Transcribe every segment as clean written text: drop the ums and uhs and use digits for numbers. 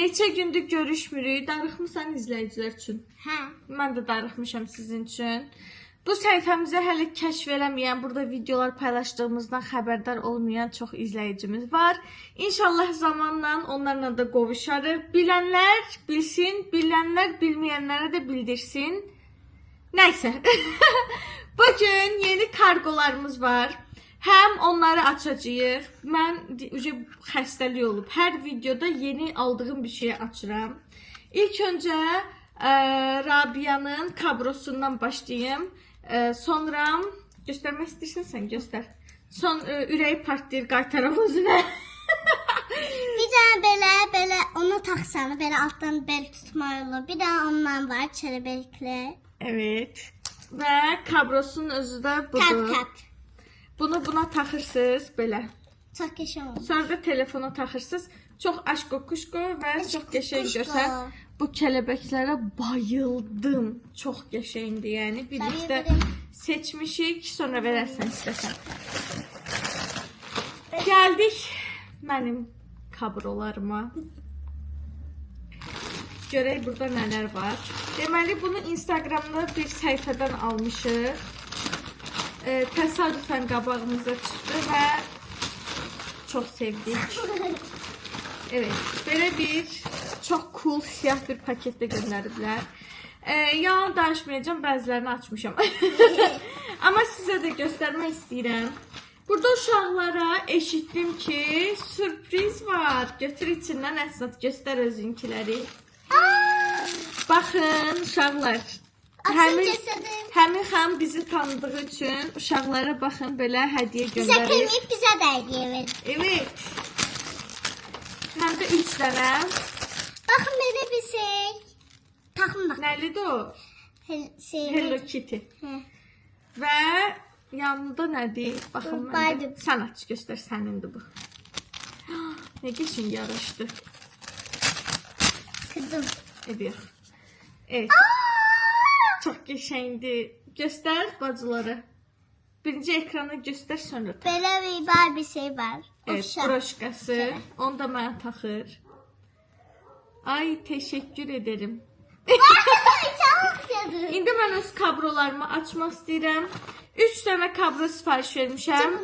Neçə gündür görüşmürük. Darıxmısan izləyicilər üçün? Hə. Mən də darıxmışam sizin üçün. Bu səhifəmizə hələ kəşf eləməyən, burada videolar paylaşdığımızdan xəbərdar olmayan çox izləyicimiz var. İnşallah zamanla onlarla da qovuşarıq. Bilənlər bilsin, bilənlər bilməyənlərə də bildirsin. Nəysə. Bugün yeni kargolarımız var. Həm onları açacağıq. Mən xəstəlik olub. Hər videoda yeni aldığım bir şeyi açıram. İlk öncə Rabia'nın kabrosundan başlayayım. Sonra göstərmək istəyirsən sən göstər. Son ürəyi partlayır qaytaraq özünə. Bir dənə belə onu taxsan, belə altdan bel tutmalı olur. Bir dənə ondan var, çəlebəkli. Evet. Və kabrosun özü də budur. Kat. Bunu buna taxırsınız belə. Çox qəşəng olur. Sonra da telefona taxırsınız. Çox aşko-kuşko və çox qəşəng görsər. Bu kələbəklərə bayıldım. Çox qəşəngdir, yəni. Birlikdə seçmişik. Sonra verərsən istəsən. Gəldik mənim kabrolarıma. Görək burada nələr var. Deməli, bunu Instagramda bir səhifədən almışıq. Təsadüfən qabağımıza çıxdı və çox sevdik. Evet, belə bir çox cool siyah bir paketdə göndəriblər. Yalan danışmayacağım, bəzilərini açmışam. Amma sizə də göstərmək istəyirəm. Burada uşaqlara eşitdim ki, sürpriz var. Götür içindən əsnat, göstər özünkiləri. Baxın, uşaqlar. Həmin xanım bizi tanıdığı üçün uşaqlara baxın, belə hədiyyə göndərir. Bizə də hədiyyə verir. Evet. Həm də 3 dənə. Baxın, belə bir şey. Taxın bax. Nəlidir o? Hello Kitty. Və yanında nədir? Baxın, məndə. Sən aç, göstər, sənindir bu. Nə qəşəng yaraşdı. Kızım. Evet. Çox qəşəngdir. Göstər bacıları. Birinci ekrana göstər, sonra tax. Belə bir şey var. Evet, broşkası. Onu da mənə taxır. Ay, təşəkkür ederim. İndi mən öz kabrolarımı açmaq istəyirəm. 3 dənə kabro sifariş vermişəm.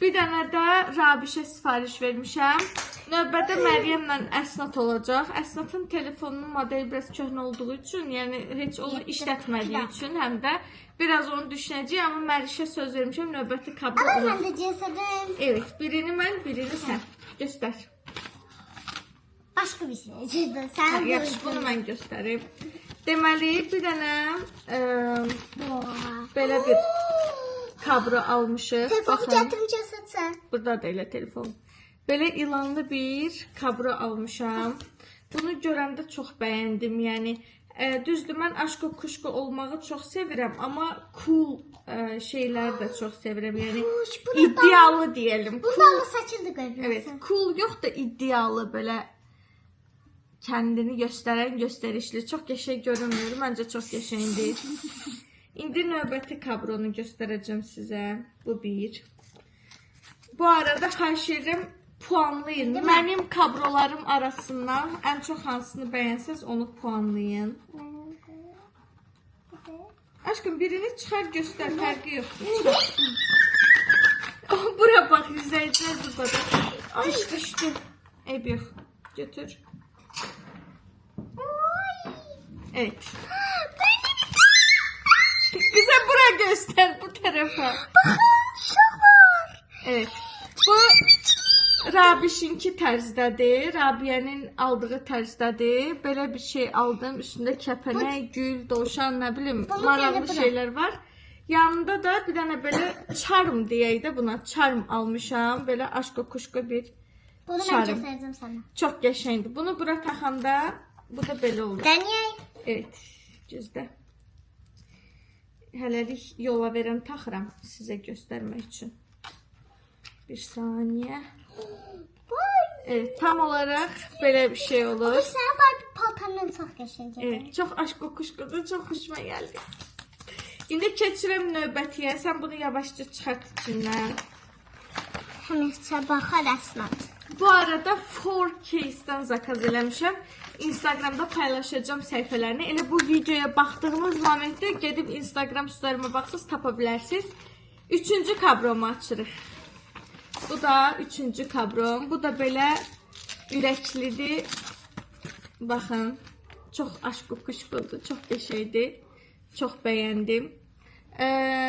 Bir dənə də Rabişə sifariş vermişəm. Növbədə Məryəmlə Əsnat olacaq. Əsnatın telefonunun modeli biraz köhnə olduğu üçün, yəni heç onu işlətmədiyi üçün, həm də biraz onu düşünəcəyik. Amma Mərişə söz vermişəm, növbəti kablo olur. Ama mən də cəsədim. Evet, birini mən, birini sən. Göstər. Başqa bir şey çizdim. Sən Yaxşı, bunu mən göstərim. Deməli, bir dənə belə bir kabro almışıq. telefonu gətirim cəsədsən. Burada da elə telefon. Belə ilanlı bir kabro almışam. Bunu görəndə çox bəyəndim. Yəni, düzdür, mən aşko-kuşko olmağı çox sevirəm. Amma cool şeyləri də çox sevirəm. Yəni, iddialı deyəlim. Bunlarla saçını da qoyabilirsən. Evet, cool yox da iddialı belə kəndini göstərən göstərişli. Çox qəşəng görünmür. Məncə çox qəşəngdir. İndi növbəti kabronu göstərəcəm sizə. Bu bir. Bu arada xahiş edirəm, puanlayın. Mənim kabrolarım arasından ən çox hansını bəyənsəz onu puanlayın. Aşkım, birini çıxar göstər, fərqi yoxdur. Bura bax, izləyicilər burada da. Ay, düşdü. Eyb yox. Götür. Evet. Bize bura göster, bu tarafa. Evet. Bu Rabişinki tərzdədir. Rabia'nın aldığı tərzdədir. Belə bir şey aldım. Üstündə kəpənək, gül, dovşan, nə bilim, maraqlı şeylər var. Yanında da bir dənə belə charm deyək də buna. Charm almışam. Belə aşko-kuşko bir charm. Bunu mən göstərəcəm sənə. Çox qəşəngdir. Bunu bura taxanda bu da belə olur. Dəniyək. Evet. Gözdə. Hələlik yola verən taxıram sizə göstərmək üçün. Bir saniye. Evet, tam olarak böyle bir şey olur. Sen var bir paltanın çox qəşəng. Evet, çok aşko-kuşkodur, çok hoşuma geldi. İndi keçirəm növbətiyə. Sən bunu yavaşca çıxart içindən. Həmişə baxar əsnat. Bu arada 4 case'dən zakaz eləmişəm. Instagramda paylaşacağım səhifələrini. Elə bu videoya baxdığımız momentdə gedib Instagram story'ma baxsınız, tapa bilərsiniz. Üçüncü kabromu açırıq. Bu da üçüncü kabrom. Bu da belə ürəklidir. Baxın. Çox aşqı-kuşqudur. Çox qəşəngdir. Çox bəyəndim.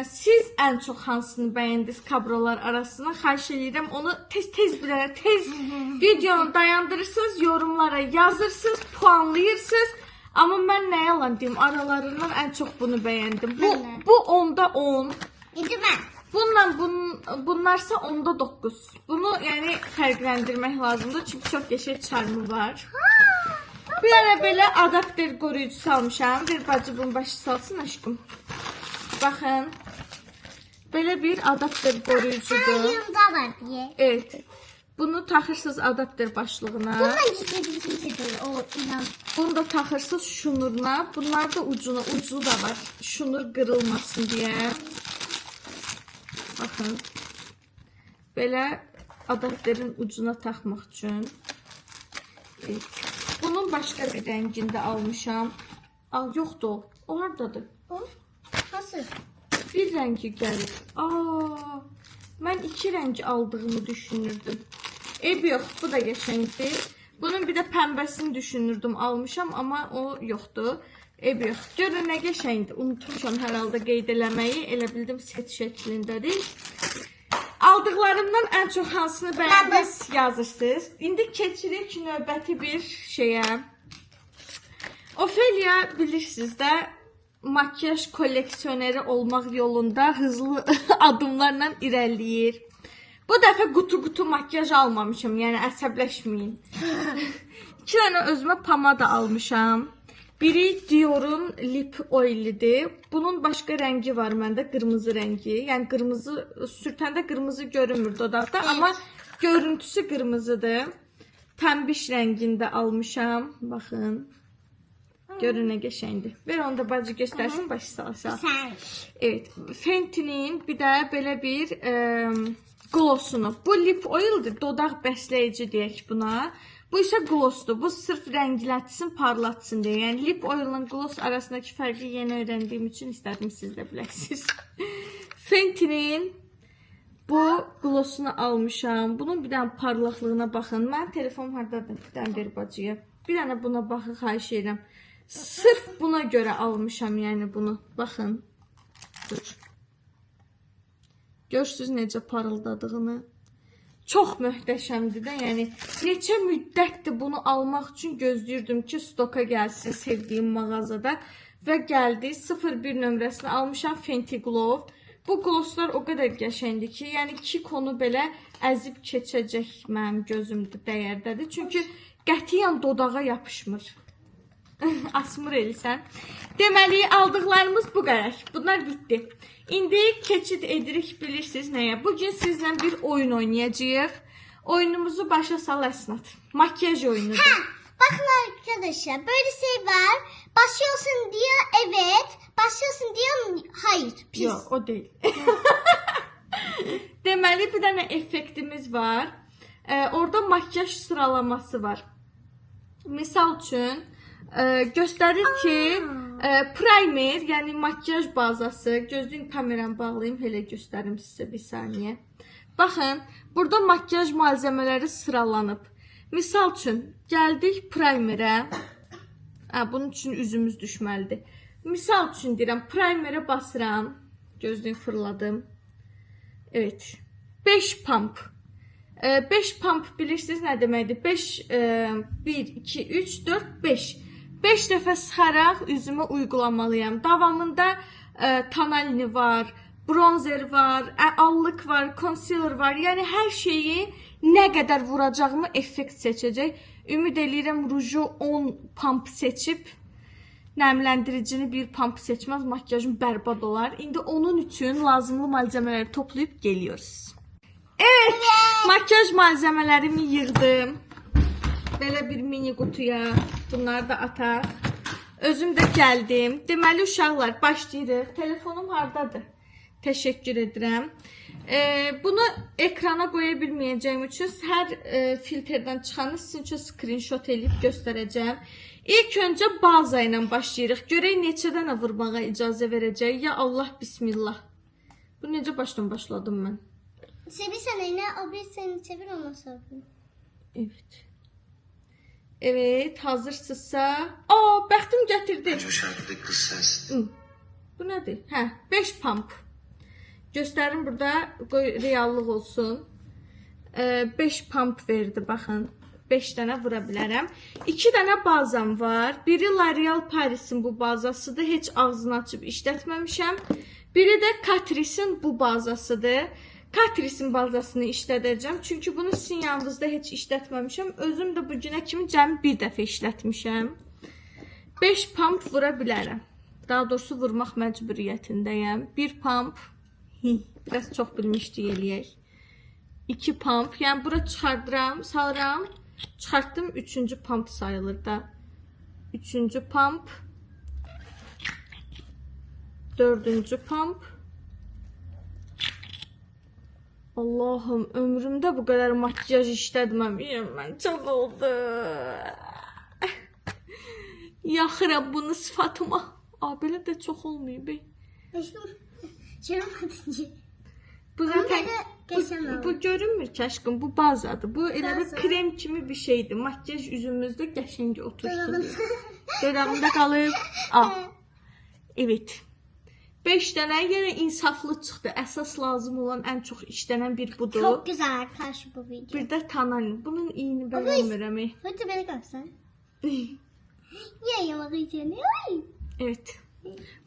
Siz ən çox hansını bəyəndiniz kabrolar arasından? Xahiş edirəm onu tez bir dənə tez videonu dayandırırsınız, yorumlara yazırsınız, puanlayırsınız. Amma mən nə yalan deyim, aralarından ən çox bunu bəyəndim. Bu 10'da 10. İndi mən. Bunlarsa 10'da 9. Bunu yəni fərqləndirmək lazımdır çünki çox qəşəng çarmı var. Bir dənə belə adapter qoruyucu salmışam. Bir bacı bunu başı salsın aşkım. Baxın. Belə bir adapter qoruyucudur. Yanımda var diye. Evet. Bunu taxırsınız adapter başlığına. Bununla gizlidir o inan. Bunu da taxırsınız şunuruna. Bunlar da ucu da var. Şunur qırılmasın deyə. Baxın. Belə adapterin ucuna taxmaq üçün. Evet. Bunun başqa bir rəngində almışam. Yoxdur o. O hardadır? O? Nasıl? Bir rəngi gəlir. Mən iki rəngi aldığımı düşünürdüm. Yox, bu da qəşəngdir. Bunun bir də pəmbəsini düşünürdüm, almışam, amma o yoxdur. Yox, görün nə qəşəngdir. Unutmuşam hər halda qeyd eləməyi. Elə bildim set şəklindədir. Aldıqlarımdan ən çox hansını bəyəndiniz yazırsınız. İndi keçirik növbəti bir şeyə. Ofelia bilirsiniz də makyaj koleksiyoneri olmaq yolunda hızlı adımlarla irəliləyir. Bu dəfə qutu makyaj almamışam, yəni əsəbləşməyin. 2 dənə özümə pomada almışam. Biri Dior'un lip oilidir. Bunun başqa rəngi var məndə, qırmızı rəngi. Yəni qırmızı sürtəndə qırmızı görünmür dodaqda, amma görüntüsü qırmızıdır. Pəmbiş rəngində almışam. Baxın. Görün nə qəşəngdir. Ver onu da bacı göstərsin, başı salsa. Evet, Fenty'nin bir də belə bir glossunu. Bu lip oildir, dodaq bəsləyici deyək buna. Bu isə glossdur. Bu sırf rənglətsin, parlatsın deyə. Yəni lip oil ilə gloss arasındakı fərqi yeni öyrəndiyim üçün istədim siz də biləsiniz. Fenty'nin bu glossunu almışam. Bunun bir dənə parlaqlığına baxın. Mənim telefonum hardadır? Bir dənə ver bacıya. Bir dənə buna baxın, xahiş edirəm. Sırf buna görə almışam, yəni bunu. Baxın. Dur. Görürsünüz necə parıldadığını. Çox möhtəşəmdir də, yəni neçə müddətdir bunu almaq üçün gözləyirdim ki, stoka gəlsin sevdiyim mağazada və gəldi. 01 nömrəsini almışam, Fenty Glow. Bu glosslar o qədər qəşəngdir ki, yəni iki konu belə əzib keçəcək mənim gözümdə dəyərdədir. Çünki qətiyyən dodağa yapışmır. Asmır elisən. Deməli, aldıqlarımız bu qədər. Bunlar bitdi. İndi keçid edirik, bilirsiniz nəyə? Bugün sizlə bir oyun oynayacağıq. Oyunumuzu başa sal Əsnat. Makyaj oyunudur. Bakın arkadaşlar, böyle şey var. Başlıyorsun diyor evet. Başlıyorsun diyor hayır. Pis. Yox, o deyil. Deməli, bir dənə effektimiz var. Orada makyaj sıralaması var. Misal üçün, göstərir ki, primer, yəni makyaj bazası, gözlüyün kameramı bağlayayım, elə göstərim sizə bir saniyə. Baxın, burada makyaj malzəmələri sıralanıb. Misal üçün, gəldik primerə. Bunun üçün üzümüz düşməlidir. Misal üçün deyirəm, primerə basıram. Gözlüyü fırladım. Evet. 5 pump. 5 pump bilirsiniz nə deməkdir? 5, 1, 2, 3, 4, 5. 5 dəfə sıxaraq üzümə uygulamalıyam. Davamında tonalini var, bronzer var, allıq var, concealer var. Yəni hər şeyi nə qədər vuracağımı effekt seçəcək. Ümid eləyirəm ruju 10 pump seçib, nəmləndiricini bir pump seçməz, makyajım bərbad olar. İndi onun üçün lazımlı malzəmələri toplayıb geliyoruz. Evet, makyaj malzəmələrimi yığdım. Belə bir mini qutuya. Bunları da ataq. Özüm də gəldim. Deməli uşaqlar, başlayırıq. Telefonum hardadır? Təşəkkür edirəm. Bunu ekrana qoya bilməyəcəyim üçün hər filtrdən çıxanı sizin üçün screenshot eləyib göstərəcəm. İlk öncə baza ilə başlayırıq. Görək neçə dənə vurmağa icazə verəcək. Ya Allah, bismillah. Bu necə başdan başladım mən? Sevirsən eynə, o bir seni çevir ondan sonra. Evet. Evet, hazırsınızsa. Bəxtim gətirdi. Bence o şarkıdaki kız sensin. Bu nədir? 5 pump. Göstərim burada, qoy reallıq olsun. 5 pump verdi, baxın. 5 dənə vura bilərəm. 2 dənə bazam var. Biri L'Oreal Paris'in bu bazasıdır. Heç ağzını açıb işlətməmişəm. Biri də Catrice'in bu bazasıdır. Catrice'in bazasını işlədəcəm. Çünki bunu sizin yanınızda heç işlətməmişəm. Özüm də bu günə kimi cəmi bir dəfə işlətmişəm. 5 pump vura bilərəm. Daha doğrusu vurmaq məcburiyyətindəyəm. 1 pump. Biraz çox bilmişdik eləyək. 2 pump. Yəni bura çıxardıram, salıram. Çıxartdım, 3-cü pump sayılır da. 3-cü pump. 4-cü pump. Allahım, ömrümdə bu qədər makyaj işlətməmişəm mən. Çox oldu. Yaxıram bunu sıfatıma. Belə də çox olmayıb. Bu zaten bu görünmür ki aşkım, bu bazadır. Bu elə bir krem kimi bir şeydir. Makyaj üzümüzdə qəşəng otursun. Dodağımda qalıb. Evet. 5 dənə yenə insaflı çıxdı. Əsas lazım olan ən çox işlənən bir budur. Çok güzel arkadaş bu video. Bir də tanani. Bunun iyini bəyənmirəm. Hadi beni kapsan. Ya yamak içeni. Evet.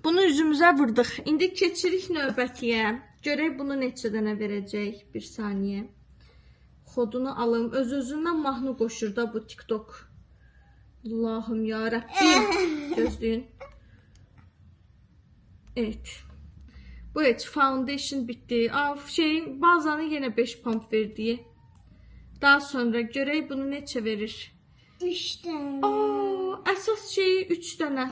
Bunu üzümüzə vurduq. İndi keçirik növbətiyə. Görək bunu neçə dənə verəcək. Bir saniyə. Kodunu alım. Öz-özündən mahnı qoşur da bu TikTok. Allahım ya Rabbim. Gözləyin. Evet. Bu heç foundation bitdi. Bazanı yenə 5 pump verdi. Daha sonra görək bunu neçə verir. 3 tane. Əsas şeyi 3 dənə.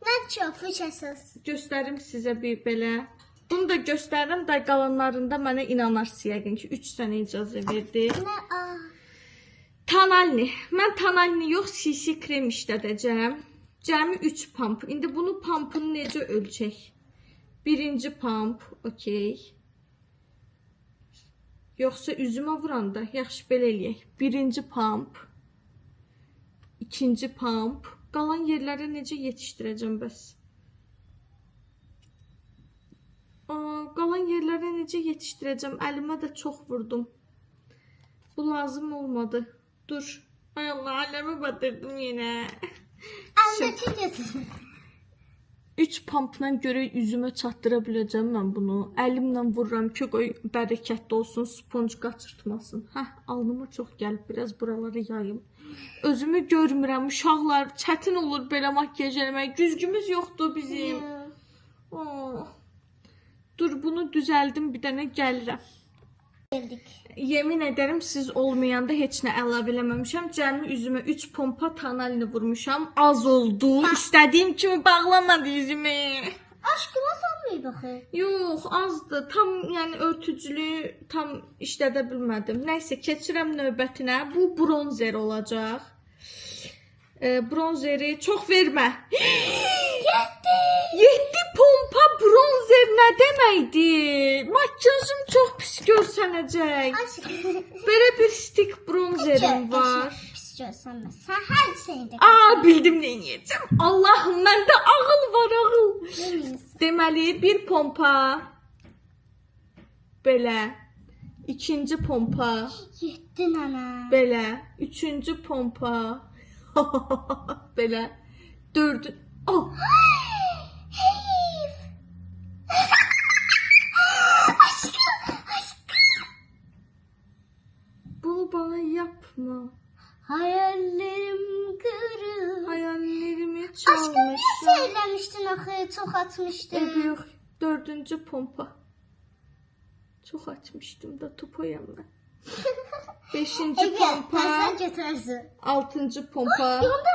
Ne çok esas. Göstərim sizə bir belə. Bunu da göstərirəm də qalanlarında mənə inanarsınız yəqin ki 3 dənə icazə verdi. Ne Tanalni. Mən tanalni yox, CC krem işlədəcəm. Cəmi 3 pump. İndi bunu pumpunu necə ölçək? 1-ci pump, okey. Yoxsa üzümə vuranda, yaxşı belə eləyək. 1-ci pump. 2-ci pump. Qalan yerlərə necə yetişdirəcəm bəs? Qalan yerlərə necə yetişdirəcəm? Əlimə də çox vurdum. Bu lazım olmadı. Dur. Ay Allah, əlimi batırdım yenə. Anlatacağız. 3 pumpla görə üzümə çatdıra biləcəm mən bunu. Əlimlə vururam ki, qoy bərəkətli olsun, sponj qaçırtmasın. Alnıma çox gəlib, biraz buraları yayım. Özümü görmürəm, uşaqlar, çətin olur belə makyaj eləmək. Güzgümüz yoxdur bizim. Dur, bunu düzəldim, bir dənə gəlirəm. Geldik. Yemin ederim siz olmayanda heç nə əlavə eləməmişəm. Cəmi üzümə 3 pompa tanalini vurmuşam. Az oldu. İstədiyim kimi bağlamadı yüzümü. Aşkıma sanmayı bakın. Yox, azdı. Tam yəni örtücülüyü tam işlədə bilmədim. Nəysə, keçirəm növbətinə. Bu bronzer olacaq. Bronzeri çox vermə. 7 pompa bronzer nə deməkdir? Makyajım çox pis görsənəcək. Aşkım. Belə bir stick bronzerim var. Pis görsən sen her şeyde. Bildim nə edəcəm. Allahım, məndə ağıl var, ağıl. Bilmiyorsun. Deməli, bir pompa. Belə. 2-ci pompa. Yettin ana. Belə. 3-cü pompa. Belə. 4-cü. Heyif. Aşkım. Bunu bana yapma. Hayallerim kırık. Hayallerimi Aşkım çalmışlar. niye söylemiştin akıya çok atmıştın? Yok, 4-cü pompa. Çok açmıştım da topoyam ben. 5-ci pompa. Tersen götürürsün. 6-cı pompa. Yolda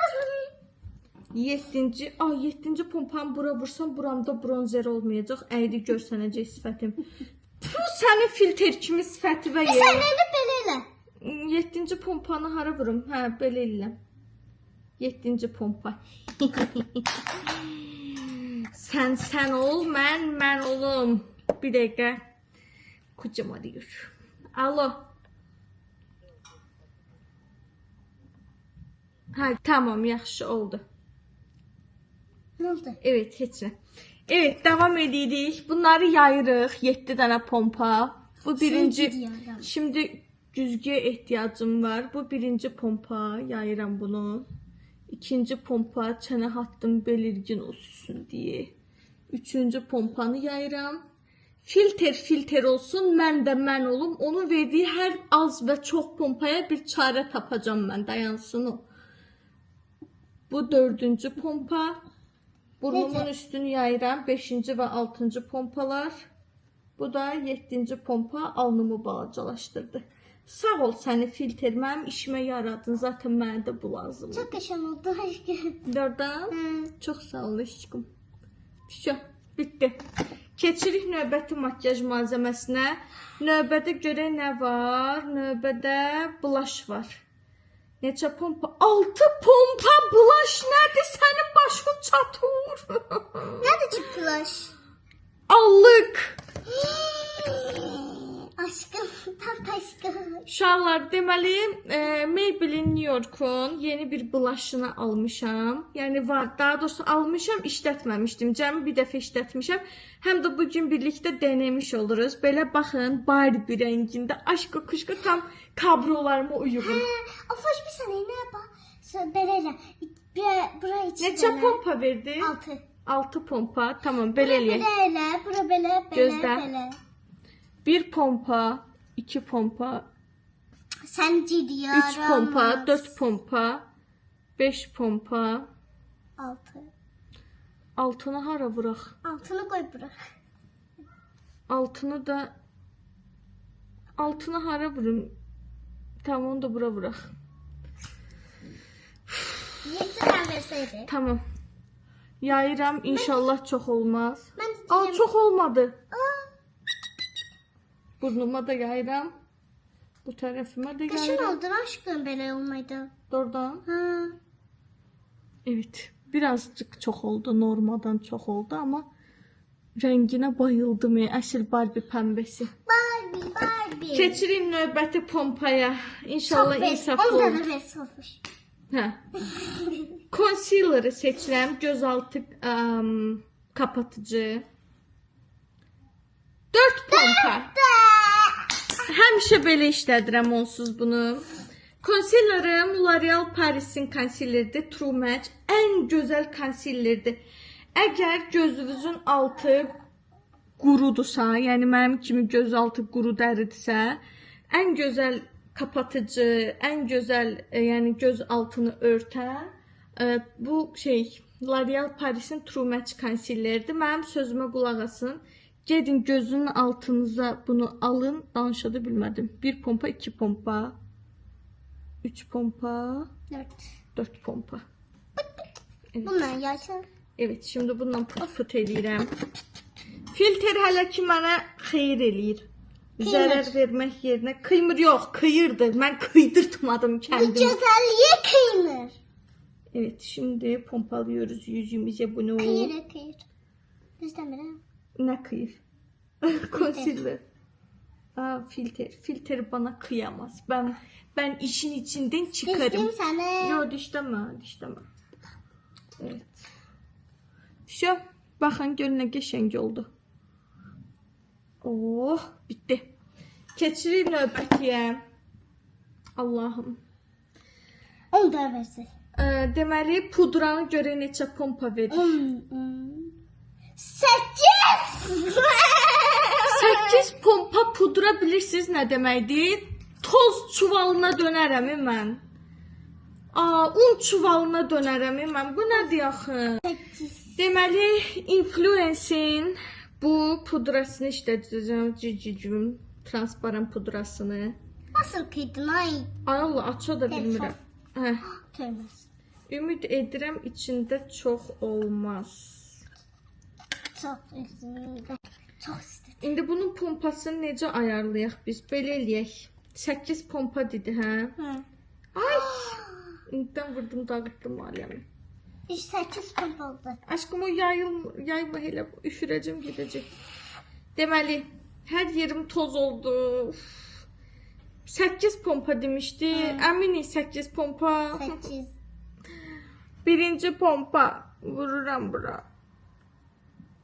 7-ci pompamı bura vursam buramda bronzer olmayacaq. Əyri görsənəcək sifətim. sənin filtr kimi sifətivə Sən yer. elə belə elə. 7-ci pompanı hara vurum? Hə, belə eləyəm. 7-ci pompa. Sən ol, mən olum. Bir dəqiqə. Kucam arıyor. Alo. Ha, tamam, yaxşı oldu. Nə oldu? Evet, heç nə. Evet, devam edirik. Bunları yayırıq. 7 dənə pompa. Bu birinci. gidiyorum. Şimdi güzgüye ihtiyacım var. Bu birinci pompa. Yayıram bunu. İkinci pompa çənə hattım belirgin olsun diye. Üçüncü pompanı yayıram. Filter olsun. Mən olum. Onun verdiği her az ve çok pompaya bir çare tapacağım ben. Dayansın o. Bu dördüncü pompa. Burnumun üstünü yayıram. 5-ci və 6-cı pompalar. Bu da 7-ci pompa alnımı balacalaşdırdı. Sağ ol səni filter. Mənim işimə yaradın. Zaten mənə də bu lazımdır. Çok yaşam oldu aşkım. Dördən. Hı. Çox sağ ol aşkım. Şö, bitdi. Keçirik növbəti makyaj malzəməsinə. Növbədə görək nə var? Növbədə blush var. Neçə pompa? 6 pompa blush nədir? Sənin başın çatır. Nerede çıktılar? Allıq. Aşkım, tam aşkım. Uşaqlar, deməli, Maybelline New York'un yeni bir blush'ını almışam. Yəni var, daha doğrusu almışam, işlətməmişdim. Cəmi bir dəfə işlətmişəm. Həm də bugün birlikdə denəmiş oluruz. Belə baxın, Barbie rəngində aşka kuşka tam kabrolarıma uyğun. Of hoş bir saniye ne yapar? Böyle elə. Buraya içi Neçə pompa verdi? 6. 6 pompa. Tamam, belə eləyək. Belə elə, bura belə, Gözlə. belə. 1 pompa, 2 pompa, Sen gidiyorum. 3 pompa, 4 pompa, 5 pompa. 6. Altını hara vuraq? Altını koy bura. Altını hara vurum? Tamam, onu da bura vuraq. 7 tane verseydi. Tamam. Yayıram, inşallah çok olmaz. Ben Aa, çok olmadı. Aa, Burnuma da yayıram. Bu tərəfimə də kaşın yayıram. oldu aşkım böyle olmaydı. Oradan. Ha. Evet. Birazcık çok oldu. Normadan çok oldu ama rengine bayıldım. Əsl Barbie pəmbəsi. Barbie. Keçirin növbəti pompaya. İnşallah Çok insaflı 10 olur. tane versi olmuş. Hə. Concealer'ı seçirəm. Gözaltı kapatıcı. 4 pompa. Həmişə belə işlədirəm onsuz bunu. Concealer'ım L'Oreal Paris'in concealer'dir. True Match. Ən gözəl concealer'dir. Əgər gözünüzün altı qurudursa, yəni mənim kimi göz altı quru dəridirsə, ən gözəl kapatıcı, ən gözəl yəni göz altını örtən bu L'Oreal Paris'in True Match concealer'dir. Mənim sözümə qulaq asın. Gedin gözünün altınıza bunu alın. Danışadı bilmədim. 1 pompa, 2 pompa, 3 pompa, 4. 4 pompa. Bunlar yaşa. Evet, şimdi bundan pıt eləyirəm. Filter hələ ki mənə xeyir eləyir. Zərər vermək yerinə kıymır, yox, kıyırdı. Mən kıydırtmadım Bu kendimi. güzelliğe kıyılır. Evet, şimdi pompalıyoruz yüzümüze bunu. Kıyır. Bizden biri. Ne kıyır? Concealer. Aa, filter. Filter bana kıyamaz. Ben işin içinden çıkarım. Diştim sana. Yok, dişleme. Evet. Şu, baxın gör nə qəşəng oldu. Oh, bitti. Keçirik növbətiyə. Allahım. 10 da versi. Deməli, pudranı görə neçə pompa verir? 8. 8 pompa pudra bilirsiniz nə deməkdir? Toz çuvalına dönərəm mən. Un çuvalına dönərəm mən. Bu nədir axı? 8. Deməli, Influence'in bu pudrasını işlədəcəm. Cicicim, transparan pudrasını. Nasıl kıydın ay? Ay Allah, aça da bilmirəm. Hə. Tövbəs. Ümid edirəm içində çox olmaz. Çok üzüldüm. Çok istedim. İndi bunun pompasını necə ayarlayaq biz? Belə eləyək. 8 pompa dedi, hə? Hı. Ay! İndidən vurdum, dağıtdım aləmi. 8 pompa oldu. Aşkım o yayma elə üşürəcəm gedəcək. Deməli, hər yerim toz oldu. 8 pompa demişdi. Əminik 8 pompa. 8. Birinci pompa. Vururam bura.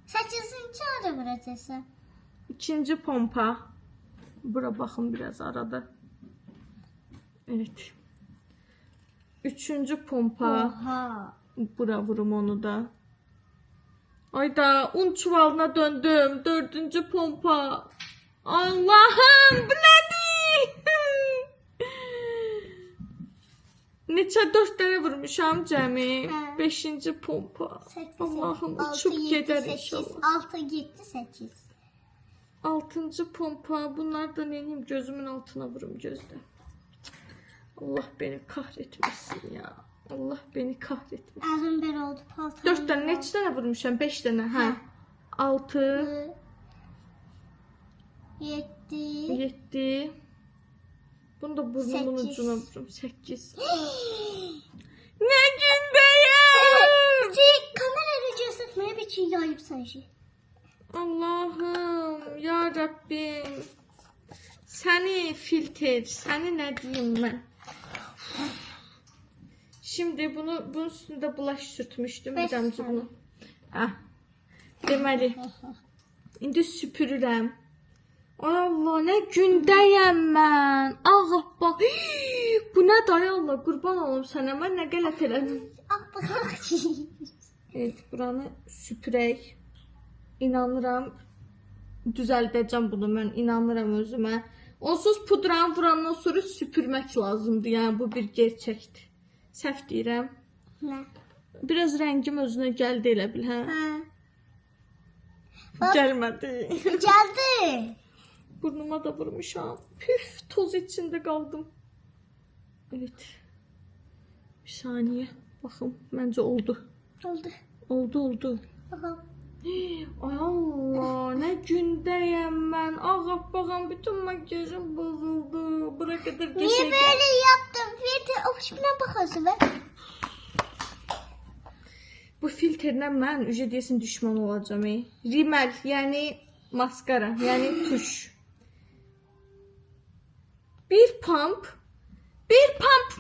8-ci ara vuracaqsan. İkinci pompa. Bura baxın biraz arada. Evet. Üçüncü pompa. Oha. Bura vurum onu da. Ayda un çuvalına döndüm. Dördüncü pompa. Allah'ım bu nedir? Neçə 4 dənə vurmuşam cəmi. Hə. 5-ci pompa. 8. Allah'ım uçub gedər inşallah. 6, 7, 8. 6-cı pompa. Bunlar da neyim gözümün altına vurum gözlə. Allah beni kahretmesin ya. Allah beni kahretmesin. Ağzım belə oldu paltar. 4 dənə, neçə dənə vurmuşam? 5 dənə, hə. 6, 7. 7. Bunu da burnumun 8. ucuna vururum. 8. Ne gündəyəm? Kamerayla göstermeye bir şey yayıp sanki. Allah'ım, ya Rabbim. Səni filter, səni nə deyim mən? Şimdi bunun üstünde bulaş sürtmüşdüm. Bir damcı bunu. Ah. Deməli. İndi süpürürəm. Ay Allah, nə gündəyəm mən. Ah bax. Bu nə day Allah, qurban olum sənə. Mən nə qələt elədim. Ah bak. Evet, buranı süpürək. İnanıram düzəldəcəm bunu, mən inanıram özümə. Onsuz pudranı vurandan sonra süpürmək lazımdır. Yəni bu bir gerçəkdir. Səhv deyirəm. Ne? Biraz rəngim özünə gəldi elə bil, hə? Ha. Gəlmədi. Geldi. Burnuma da vurmuşam. Püf, toz içində qaldım. Evet. Bir saniye. Baxın, məncə oldu. Oldu. Oldu. Aha. Ay Allah, nə gündəyəm mən. Ağappağam, bütün makyajım bozuldu. Bura qədər Niye geçək. böyle yaptın? Filtre opşuna bakasın be. Bu filtrlə mən ücə desin düşman olacağım. Rimel, yəni maskara, yəni tuş. Bir pump.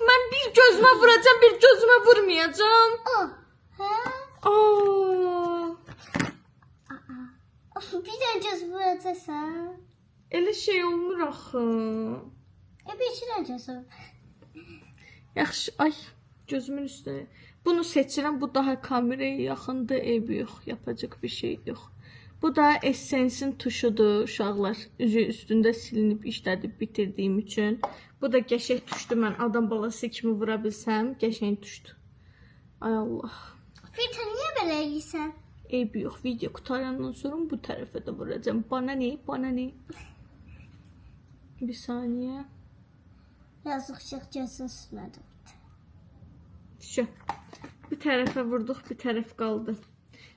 Mən bir gözümə vuracağım, bir gözümə vurmayacağım. Oh. Ha? Aa, Bir de cız vuracaksan. elə şey olmur axı. Bir şey vuracaksan. Yaxşı, ay, gözümün üstüne. Bunu seçirəm, bu daha kameraya yaxındır, eybi yox, yapacaq bir şey yox. Bu da Essence'in tuşudur, uşaqlar. Üzü üstündə silinib, işlədib bitirdiyim üçün. Bu da qəşəng tuşdur, mən adam balası kimi vura bilsəm, qəşəng tuşdur. Ay Allah. Filtre niye böyle giysen? Eybi yox, video qutarandan sonra bu tərəfə də vuracağım. Bana ne? Bir saniye. Yazık cızın sürmedim. Şu. Bir tərəfə vurduq, bir tərəf qaldı.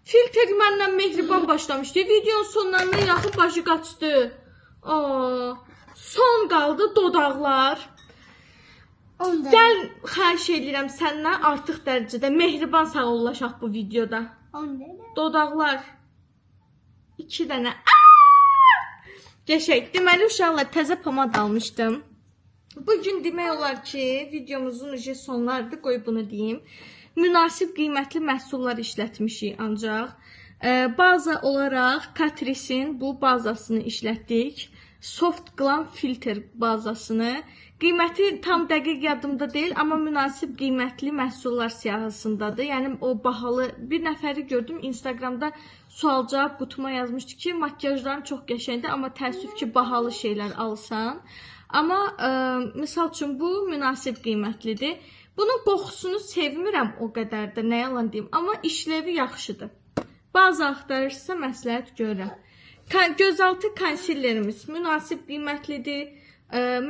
Filtr məndən mehriban başlamışdı. Videonun sonlarına yaxın başı qaçdı. Aa, son qaldı dodaqlar. Onda. Gəl, xahiş edirəm səndən artıq dərəcədə mehriban sağollaşaq bu videoda. Onda. Dodaqlar 2 dənə. Qəşəng. Deməli uşaqlar təzə pomad almışdım. Bugün demək olar ki, videomuzun ucu sonlardır. Qoy bunu deyim. Münasib qiymətli məhsullar işlətmişik ancaq. Baza olaraq Catrice'in bu bazasını işlətdik. Soft Glam Filter bazasını. Qiyməti tam dəqiq yadımda deyil, amma münasib qiymətli məhsullar siyahısındadır. Yəni o bahalı bir nəfəri gördüm Instagramda sual-cavab qutuma yazmışdı ki, makyajların çox qəşəngdir, amma təəssüf ki, bahalı şeylər alsan. Amma misal üçün bu münasib qiymətlidir. Bunun qoxusunu sevmirəm o qədər də, nə yalan deyim, amma işlevi yaxşıdır. Bazı axtarırsa məsləhət görürəm. Gözaltı konsillerimiz münasib qiymətlidir.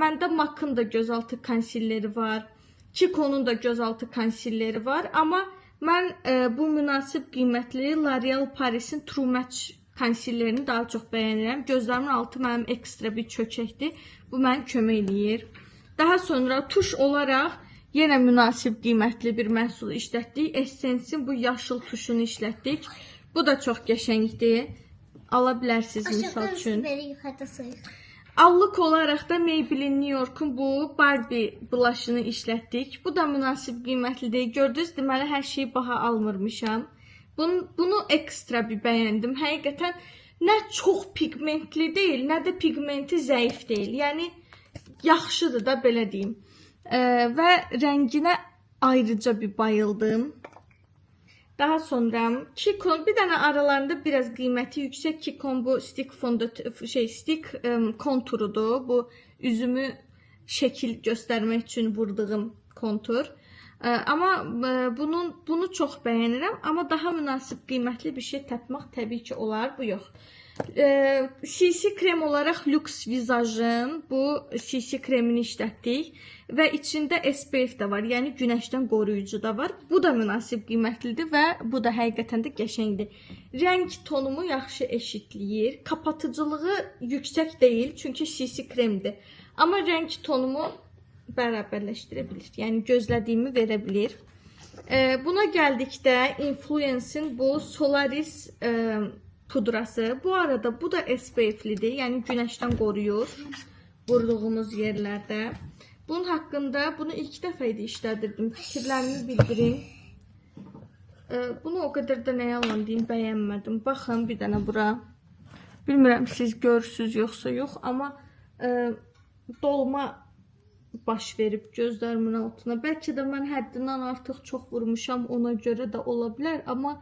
Məndə MAC-ın da gözaltı konsilleri var. Kiko'nun da gözaltı konsilleri var. Amma mən bu münasib qiymətli L'Oreal Paris'in True Match konsilyerini daha çox bəyənirəm. Gözlərimin altı mənim ekstra bir çökəkdir. Bu mənə kömək eləyir. Daha sonra tuş olaraq yenə münasib qiymətli bir məhsul işlətdik. Essence'in bu yaşıl tuşunu işlətdik. Bu da çox qəşəngdir. Ala bilərsiniz misal üçün. Allıq olaraq da Maybelline New York'un bu Barbie blush'ını işlətdik. Bu da münasib qiymətlidir. Gördünüz, deməli hər şeyi baha almırmışam. Bunu ekstra bir bəyəndim. Həqiqətən nə çox pigmentli deyil, nə də pigmenti zəif deyil. Yəni yaxşıdır da, belə deyim. Və rənginə ayrıca bir bayıldım. Daha sonra Kikon, bir dənə aralarında biraz qiyməti yüksək Kikon bu stick konturudur. Bu üzümü şəkil göstərmək üçün vurduğum kontur. Amma bunu çox bəyənirəm. Amma daha münasib qiymətli bir şey tapmaq təbii ki olar. Bu yox. CC krem olaraq Lux Visaj'ın bu CC kremini işlətdik. Və içində SPF də var, yəni günəşdən qoruyucu da var. Bu da münasib qiymətlidir və bu da həqiqətən də qəşəngdir. Rəng tonumu yaxşı eşitləyir. Kapatıcılığı yüksək deyil, çünki CC kremdir. Amma rəng tonumu bərabərləşdirə bilir. Yəni gözlədiyimi verə bilir. Buna gəldikdə Influence'in bu Solaris pudrası. Bu arada bu da SPF-lidir, yəni günəşdən qoruyur vurduğumuz yerlərdə. Bunun haqqında, bunu ilk dəfə idi işlədirdim. Fikirlərimi bildirin. Bunu o qədər də nə yalan deyim, bəyənmədim. Baxın bir dənə bura. Bilmirəm siz görürsünüz yoxsa yox, amma dolma baş verib gözlərimin altına. Bəlkə də mən həddindən artıq çox vurmuşam, ona görə də ola bilər, amma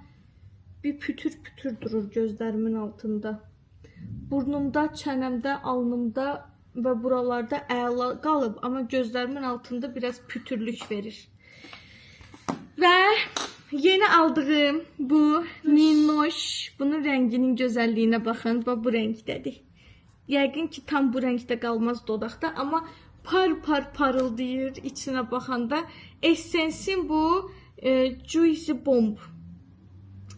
bir pütür durur gözlərimin altında. Burnumda, çənəmdə, alnımda və buralarda əla qalıb, amma gözlərimin altında biraz pütürlük verir. Və yeni aldığım bu Ninoş, bunun rənginin gözəlliyinə baxın, bu rəngdədir. Yəqin ki tam bu rəngdə qalmaz dodaqda, amma parıldayır içinə baxanda. Essence'in bu Juicy Bomb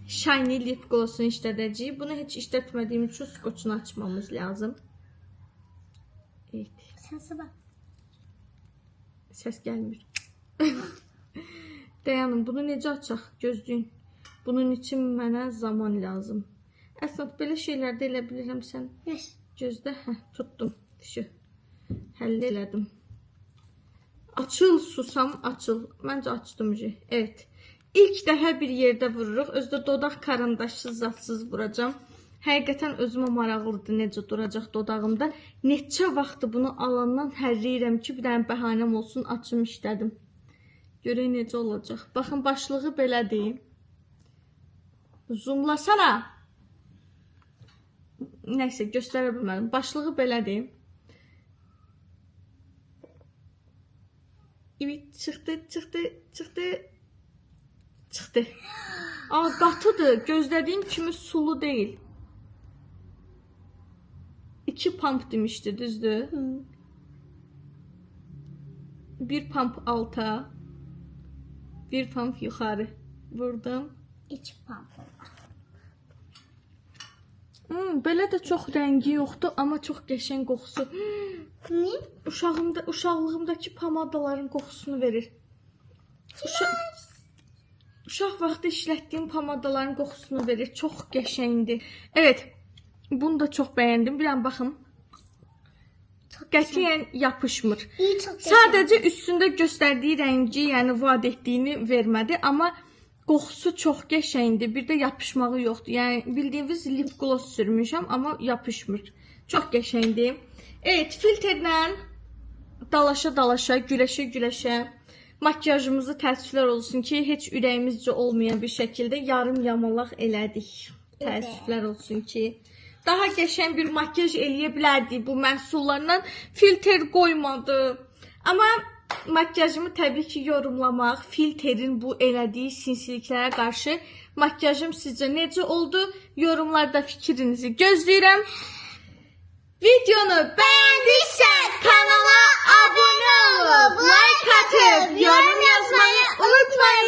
Shiny Lip Gloss'unu işlədəcəyik. Bunu heç işlətmədiyim üçün skoçunu açmamız lazım. Evet. Səsə bax. Səs gəlmir. Dayanın, bunu necə açaq? Gözləyin. Bunun için mənə zaman lazım. Əsnad, belə şeylərdə elə bilirəm sən. Gözdə, tutdum. Şu. Həll elədim. Açıl susam, açıl. Məncə açdım. Evet. İlk dəfə bir yerdə vururuq. Özdə dodaq karandaşsız, zatsız vuracağım. Həqiqətən özümə maraqlıdır necə duracaq dodağımda. Neçə vaxtı bunu alandan hərləyirəm ki, bir dənə bəhanəm olsun, açım işlədim. Görək necə olacaq. Baxın, başlığı belədir. Zoomlasana. Nəysə, göstərə bilmədim. Başlığı belədir. Evet, çıxdı. Qatıdır. Gözlədiyim kimi sulu deyil. 2 pump demişdi, düzdür? Bir pump alta, bir pump yuxarı vurdum. 2 pump. Belə də çox rəngi yoxdur, amma çox qəşəng qoxusu. Uşaqlığımdakı pomadaların qoxusunu verir. Uşaq vaxtı işlətdiyim pomadaların qoxusunu verir. Çox qəşəngdir. Evet. Bunu da çox bəyəndim. Bir an baxın. Qətiyyən yapışmır. Sadəcə üstündə göstərdiyi rəngi, yəni vaad etdiyini vermədi. Amma qoxusu çox qəşəngdir. Bir də yapışmağı yoxdur. Yəni bildiyiniz lip gloss sürmüşəm, amma yapışmır. Çox qəşəngdir. Evet, filtrlə dalaşa-dalaşa, güləşə-güləşə makyajımızı təəssüflər olsun ki, heç ürəyimizcə olmayan bir şəkildə yarım yamalaq elədik. Təəssüflər olsun ki, daha qəşəng bir makyaj eləyə bilərdik bu məhsullarla. Filtr qoymadı. Amma makyajımı təbii ki yorumlamaq, filtrin bu elədiyi sinsiliklərə qarşı makyajım sizcə necə oldu? Yorumlarda fikrinizi gözləyirəm. Videonu bəyəndiksə kanala abunə olub, like atıb, yorum yazmayı unutmayın.